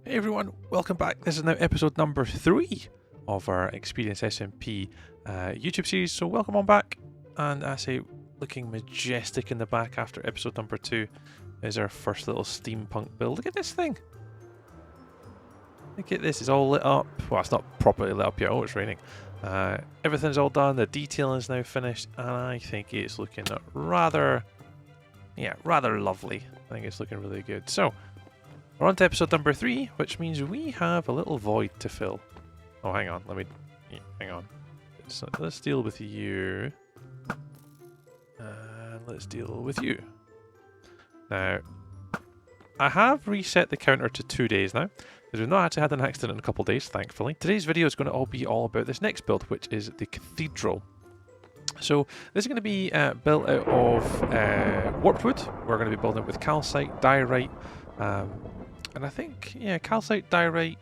Hey everyone, welcome back. This is now episode number 3 of our Experience SMP YouTube series, so welcome on back. And I say, looking majestic in the back after episode number 2 is our first little steampunk build. Look at this thing! Look at this, it's all lit up. Well, it's not properly lit up yet, oh, it's raining. Everything's all done, the detailing is now finished, and I think it's looking rather lovely. I think it's looking really good. So, we're on to episode number 3, which means we have a little void to fill. Oh, hang on, hang on. So let's deal with you. And let's deal with you. Now, I have reset the counter to 2 days now, because we've not actually had an accident in a couple of days, thankfully. Today's video is going to be all about this next build, which is the Cathedral. So this is going to be built out of warped wood. We're going to be building it with calcite, diorite, and I think, yeah, calcite, diorite,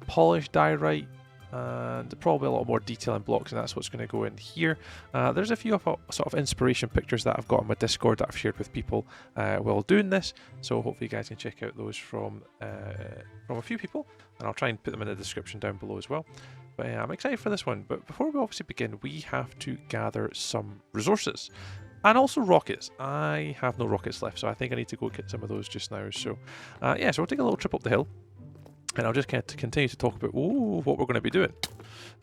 polished diorite, and probably a lot more detail in blocks, and that's what's going to go in here. There's a few sort of inspiration pictures that I've got on my Discord that I've shared with people while doing this, so hopefully you guys can check out those from a few people, and I'll try and put them in the description down below as well. But I'm excited for this one, but before we obviously begin, we have to gather some resources. And also rockets. I have no rockets left, so I think I need to go get some of those just now. So, yeah, so we'll take a little trip up the hill, and I'll just continue to talk about what we're going to be doing.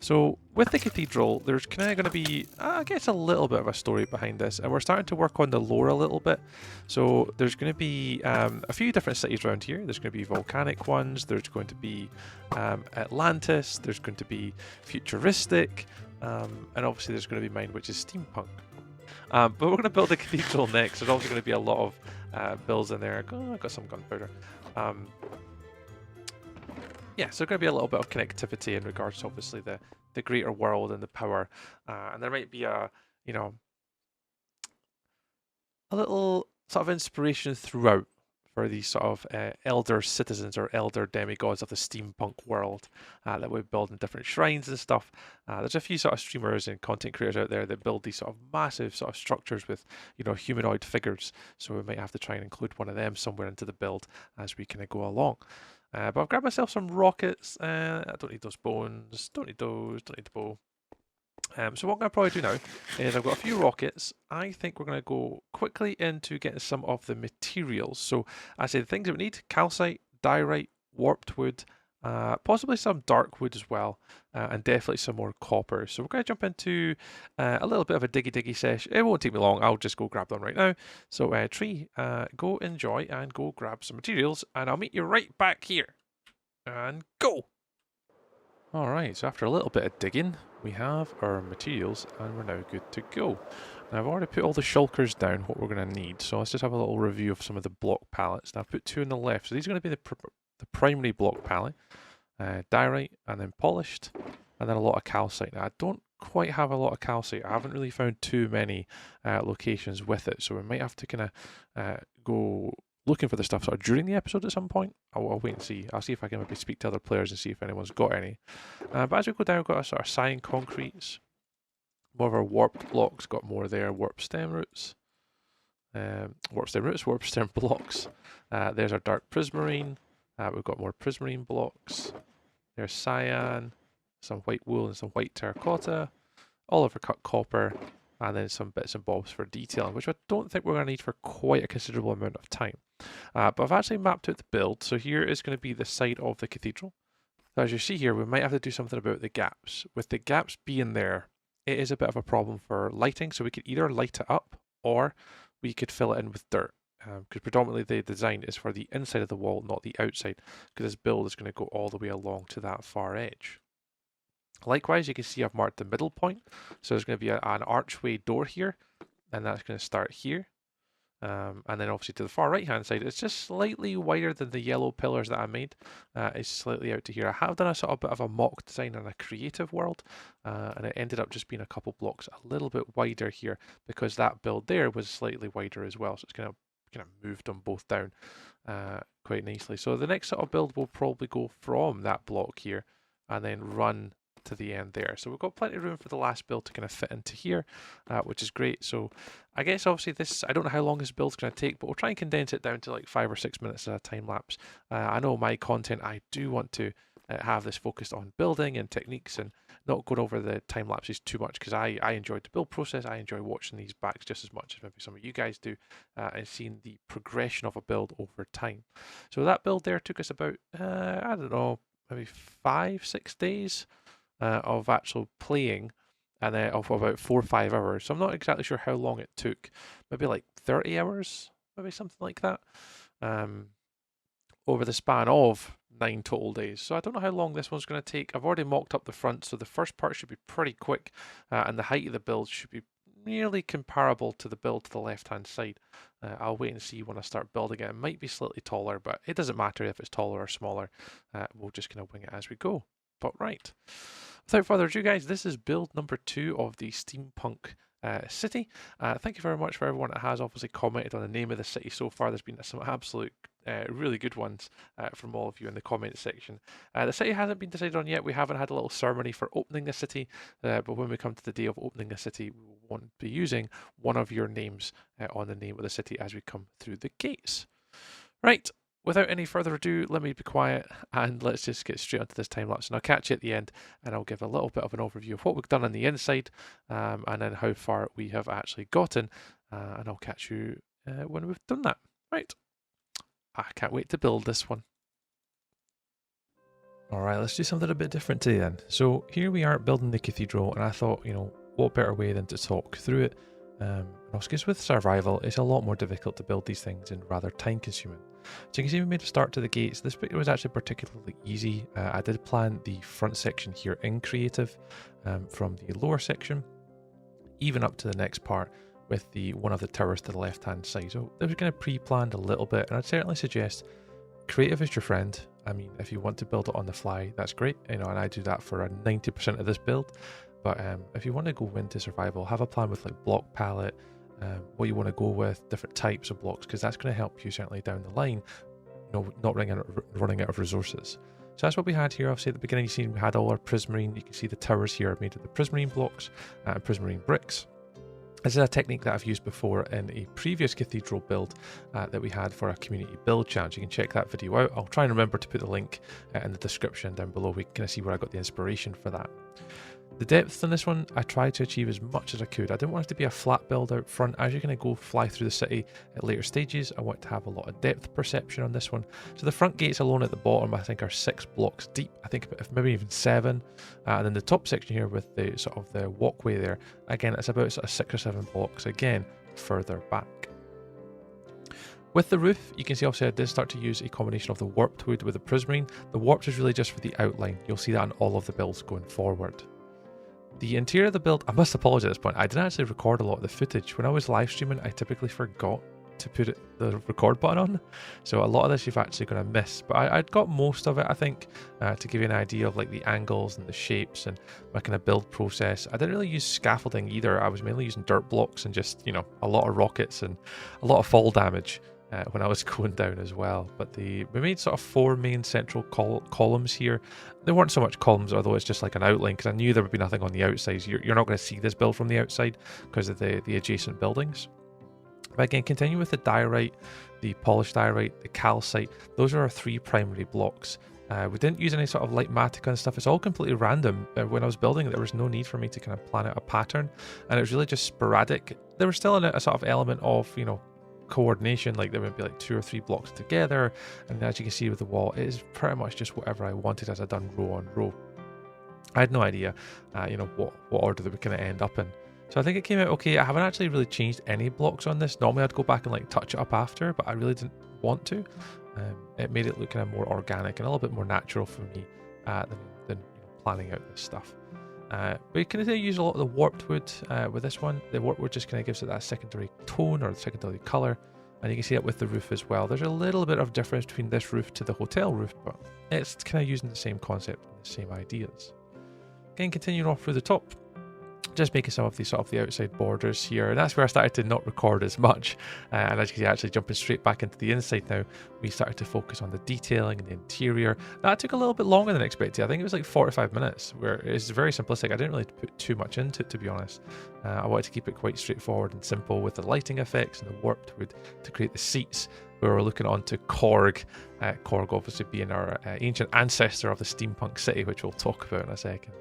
So, with the Cathedral, there's kind of going to be, I guess, a little bit of a story behind this, and we're starting to work on the lore a little bit. So, there's going to be a few different cities around here. There's going to be volcanic ones, there's going to be Atlantis, there's going to be futuristic, and obviously there's going to be mine, which is steampunk. But we're going to build a cathedral next. There's also going to be a lot of builds in there. Oh, I got some gunpowder. Yeah, so going to be a little bit of connectivity in regards to obviously the greater world and the power. And there might be a little sort of inspiration throughout for these sort of elder citizens or elder demigods of the steampunk world that we build in different shrines and stuff. There's a few sort of streamers and content creators out there that build these sort of massive sort of structures with, humanoid figures. So we might have to try and include one of them somewhere into the build as we kind of go along. But I've grabbed myself some rockets. I don't need those bones. Don't need those. Don't need the bow. So what I'm going to probably do now is I've got a few rockets. I think we're going to go quickly into getting some of the materials. So I say the things that we need: calcite, diorite, warped wood, possibly some dark wood as well, and definitely some more copper. So we're going to jump into a little bit of a diggy session. It won't take me long. I'll just go grab them right now. So Tree, go enjoy and go grab some materials, and I'll meet you right back here. And go! Alright, so after a little bit of digging, we have our materials and we're now good to go. Now I've already put all the shulkers down, what we're going to need, so let's just have a little review of some of the block pallets. Now I've put 2 on the left, so these are going to be the primary block pallet, diorite and then polished, and then a lot of calcite. Now I don't quite have a lot of calcite, I haven't really found too many locations with it, so we might have to kind of go looking for the stuff sort of during the episode at some point. I'll wait and see. I'll see if I can maybe speak to other players and see if anyone's got any. But as we go down, we've got a sort of cyan concretes. More of our warped blocks, got more there. Warp stem roots. Warp stem blocks. There's our dark prismarine. We've got more prismarine blocks. There's cyan, some white wool and some white terracotta. All of our cut copper. And then some bits and bobs for detailing, which I don't think we're going to need for quite a considerable amount of time. But I've actually mapped out the build, so here is going to be the side of the cathedral. So as you see here, we might have to do something about the gaps. With the gaps being there, it is a bit of a problem for lighting, so we could either light it up, or we could fill it in with dirt. Because predominantly the design is for the inside of the wall, not the outside, because this build is going to go all the way along to that far edge. Likewise, you can see I've marked the middle point. So there's going to be an archway door here, and that's going to start here. And then obviously to the far right hand side, it's just slightly wider than the yellow pillars that I made. It's slightly out to here. I have done a sort of bit of a mock design in a creative world, and it ended up just being a couple blocks a little bit wider here because that build there was slightly wider as well. So it's kind of moved them both down quite nicely. So the next sort of build will probably go from that block here and then run to the end there. So we've got plenty of room for the last build to kind of fit into here, which is great. So I guess obviously this, I don't know how long this build's going to take, but we'll try and condense it down to like 5 or 6 minutes at a time lapse. I know my content, I do want to have this focused on building and techniques and not going over the time lapses too much, because I enjoyed the build process. I enjoy watching these backs just as much as maybe some of you guys do, and seeing the progression of a build over time. So that build there took us about, I don't know, maybe 5-6 days of actual playing, and then of about 4 or 5 hours. So I'm not exactly sure how long it took. Maybe like 30 hours, maybe something like that, over the span of 9 total days. So I don't know how long this one's going to take. I've already mocked up the front, so the first part should be pretty quick, and the height of the build should be nearly comparable to the build to the left-hand side. I'll wait and see when I start building it. It might be slightly taller, but it doesn't matter if it's taller or smaller. We'll just kind of wing it as we go. But right, without further ado, guys, this is build number 2 of the Steampunk city. Thank you very much for everyone that has obviously commented on the name of the city so far. There's been some absolute really good ones from all of you in the comment section. The city hasn't been decided on yet. We haven't had a little ceremony for opening the city, but when we come to the day of opening the city, we won't be using one of your names on the name of the city as we come through the gates. Right, without any further ado, let me be quiet and let's just get straight onto this time lapse. And I'll catch you at the end and I'll give a little bit of an overview of what we've done on the inside, and then how far we have actually gotten, and I'll catch you when we've done that. Right. I can't wait to build this one. Alright, let's do something a bit different today then. So here we are building the cathedral, and I thought, you know, what better way than to talk through it. Because with survival, it's a lot more difficult to build these things and rather time consuming. So you can see we made a start to the gates. This bit was actually particularly easy. I did plan the front section here in creative, from the lower section, even up to the next part, with the one of the towers to the left hand side. So this was kind of pre-planned a little bit, and I'd certainly suggest creative is your friend. I mean, if you want to build it on the fly, that's great, you know, and I do that for 90% of this build. But if you want to go into survival, have a plan with like block palette, what you want to go with, different types of blocks, because that's going to help you certainly down the line, you know, not running out of resources. So that's what we had here. Obviously at the beginning you see we had all our prismarine. You can see the towers here are made of the prismarine blocks and prismarine bricks. This is a technique that I've used before in a previous cathedral build that we had for a community build challenge. You can check that video out. I'll try and remember to put the link in the description down below. We can kind of see where I got the inspiration for that. The depth on this one, I tried to achieve as much as I could. I didn't want it to be a flat build out front. As you're going to go fly through the city at later stages, I want to have a lot of depth perception on this one. So the front gates alone at the bottom, I think, are 6 blocks deep. I think maybe even 7. And then the top section here with the sort of the walkway there, again, it's about sort of 6 or 7 blocks, again, further back. With the roof, you can see obviously I did start to use a combination of the warped wood with the prismarine. The warped is really just for the outline. You'll see that on all of the builds going forward. The interior of the build, I must apologise at this point, I didn't actually record a lot of the footage. When I was live streaming, I typically forgot to put the record button on. So a lot of this you've actually going to miss. But I'd got most of it, I think, to give you an idea of like the angles and the shapes and my kind of build process. I didn't really use scaffolding either. I was mainly using dirt blocks and just, you know, a lot of rockets and a lot of fall damage when I was going down as well. But we made sort of 4 main central columns here. There weren't so much columns, although it's just like an outline, because I knew there would be nothing on the outside. You're not going to see this build from the outside because of the adjacent buildings. But again, continue with the diorite, the polished diorite, the calcite. Those are our 3 primary blocks. We didn't use any sort of light matica and stuff. It's all completely random. When I was building it, there was no need for me to kind of plan out a pattern, and it was really just sporadic. There was still a sort of element of, you know, coordination, like there would be like 2 or 3 blocks together, and as you can see with the wall, it is pretty much just whatever I wanted as I done row on row. I had no idea, you know, what order that we kind of end up in. So I think it came out okay. I haven't actually really changed any blocks on this. Normally I'd go back and like touch it up after, but I really didn't want to. It made it look kind of more organic and a little bit more natural for me than you know, planning out this stuff. We can use a lot of the warped wood with this one. The warped wood just kind of gives it that secondary tone or secondary colour, and you can see it with the roof as well. There's a little bit of difference between this roof to the hotel roof, but it's kind of using the same concept and the same ideas. Again, continuing off through the top, just making some of the outside borders here, and that's where I started to not record as much, and as you can see, actually jumping straight back into the inside now, we started to focus on the detailing and the interior. That took a little bit longer than expected. I think it was like 45 minutes, where it's very simplistic. I didn't really put too much into it, to be honest. I wanted to keep it quite straightforward and simple with the lighting effects and the warped wood to create the seats. We were looking onto Korg, Korg obviously being our ancient ancestor of the steampunk city, which we'll talk about in a second.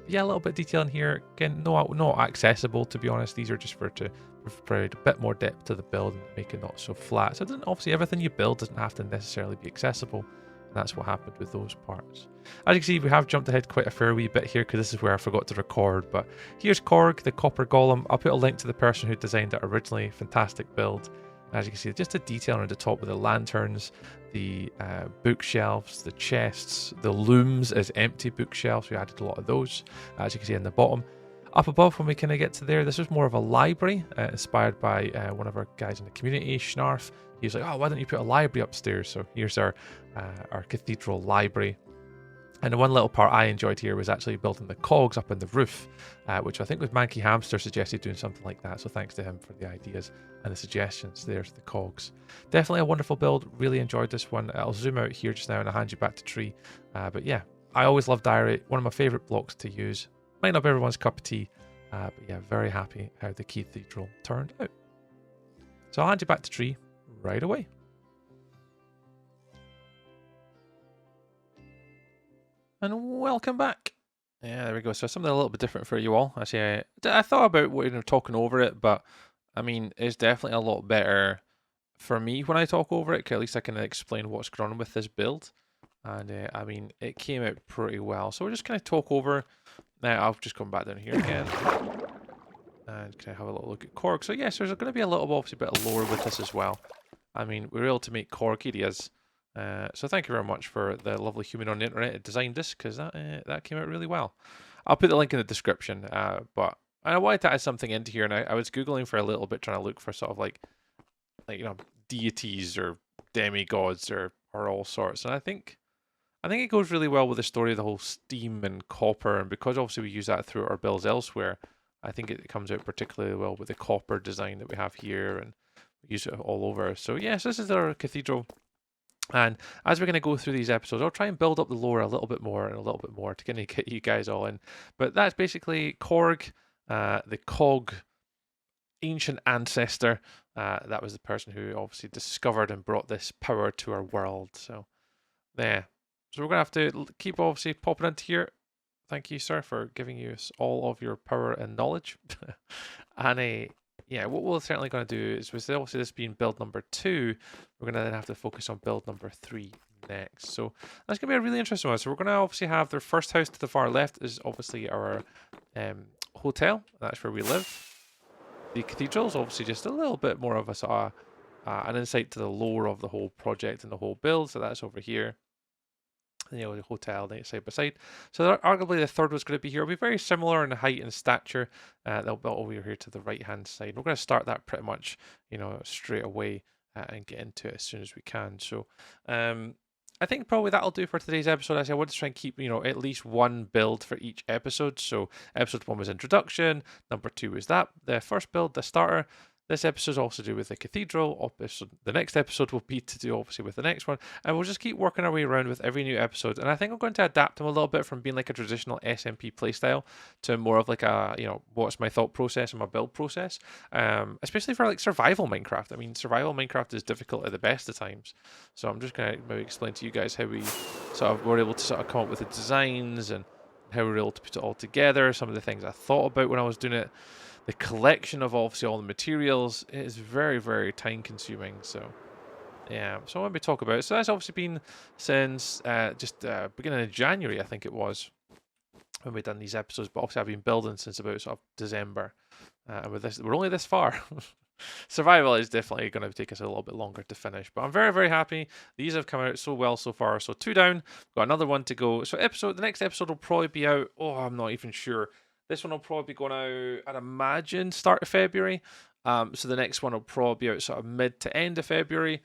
Yeah, a little bit of detail in here. Again, not accessible, to be honest. These are just to provide a bit more depth to the build and make it not so flat. So it doesn't, obviously everything you build doesn't have to necessarily be accessible. And that's what happened with those parts. As you can see, we have jumped ahead quite a fair wee bit here because this is where I forgot to record. But here's Korg, the copper golem. I'll put a link to the person who designed it originally. Fantastic build. As you can see, just the detail on the top with the lanterns, the bookshelves, the chests, the looms as empty bookshelves. We added a lot of those, as you can see in the bottom. Up above, when we kind of get to there, this is more of a library, inspired by one of our guys in the community, Schnarf. He was like, oh, why don't you put a library upstairs? So here's our cathedral library. And the one little part I enjoyed here was actually building the cogs up in the roof, which I think was Manky Hamster suggested doing something like that. So thanks to him for the ideas and the suggestions. There's the cogs. Definitely a wonderful build. Really enjoyed this one. I'll zoom out here just now and I'll hand you back to Tree. But yeah, I always love diorite. One of my favourite blocks to use. Might not be everyone's cup of tea, but yeah, very happy how the cathedral turned out. So I'll hand you back to Tree right away. And welcome back. Yeah, there we go. So something a little bit different for you all. Actually, I thought about talking over it, but I mean, it's definitely a lot better for me when I talk over it, because at least I can explain what's going on with this build. And I mean, it came out pretty well. So we're just going to talk over. Now, I'll just come back down here again. And can I have a little look at Korg? So yes, there's going to be a little obviously bit of lore with this as well. I mean, we were able to make Korg. Here he is. So thank you very much for the lovely human on the internet who designed this, because that came out really well. I'll put the link in the description, but I wanted to add something into here, and I was Googling for a little bit, trying to look for sort of like deities or demigods or all sorts, and I think it goes really well with the story of the whole steam and copper, and because obviously we use that through our builds elsewhere, I think it comes out particularly well with the copper design that we have here, and we use it all over. So yes, this is our cathedral. And as we're going to go through these episodes, I'll try and build up the lore a little bit more and a little bit more to kind of get you guys all in. But that's basically Korg, the cog ancient ancestor. That was the person who obviously discovered and brought this power to our world. So there. So we're going to have to keep obviously popping into here. Thank you, sir, for giving us all of your power and knowledge. And yeah, what we're certainly going to do is, with obviously this being build number 2, we're going to then have to focus on build number 3 next. So that's going to be a really interesting one. So we're going to obviously have their first house to the far left is obviously our hotel. That's where we live. The cathedral is obviously just a little bit more of a sort of an insight to the lore of the whole project and the whole build. So that's over here. The hotel side by side. So arguably the third was going to be here. It'll be very similar in height and stature. They'll be over here to the right hand side. We're going to start that pretty much, straight away and get into it as soon as we can. So I think probably that'll do for today's episode. As I want to try and keep, at least one build for each episode. So episode 1 was introduction. Number 2 was that, the first build, the starter. This episode is also to do with the cathedral. The next episode will be to do obviously with the next one. And we'll just keep working our way around with every new episode. And I think I'm going to adapt them a little bit from being like a traditional SMP playstyle to more of like a, what's my thought process and my build process. Especially for like survival Minecraft. I mean, survival Minecraft is difficult at the best of times. So I'm just going to maybe explain to you guys how we sort of were able to sort of come up with the designs and how we were able to put it all together. Some of the things I thought about when I was doing it. The collection of obviously all the materials is very, very time consuming. So yeah, so when we talk about it, so that's obviously been since beginning of January, I think it was, when we've done these episodes. But obviously I've been building since about sort of December. And with this, we're only this far. Survival is definitely going to take us a little bit longer to finish, but I'm very, very happy. These have come out so well so far. So 2 down, got another 1 to go. So the next episode will probably be out. Oh, I'm not even sure. This one will probably be going out, I'd imagine, start of February. So the next one will probably be out sort of mid to end of February.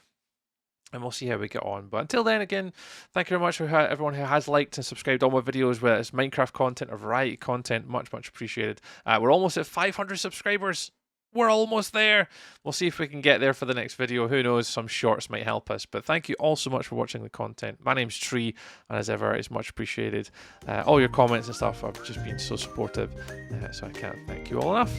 and we'll see how we get on. But until then, again, thank you very much for everyone who has liked and subscribed all my videos, whether it's Minecraft content or variety content. Much appreciated. We're almost at 500 subscribers. We're almost there. We'll see if we can get there for the next video. Who knows? Some shorts might help us. But thank you all so much for watching the content. My name's Tree, and as ever, it's much appreciated. All your comments and stuff have just been so supportive, so I can't thank you all enough.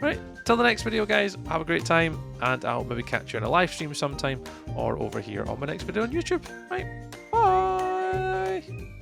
Right, till the next video, guys. Have a great time, and I'll maybe catch you in a live stream sometime or over here on my next video on YouTube. Right, bye.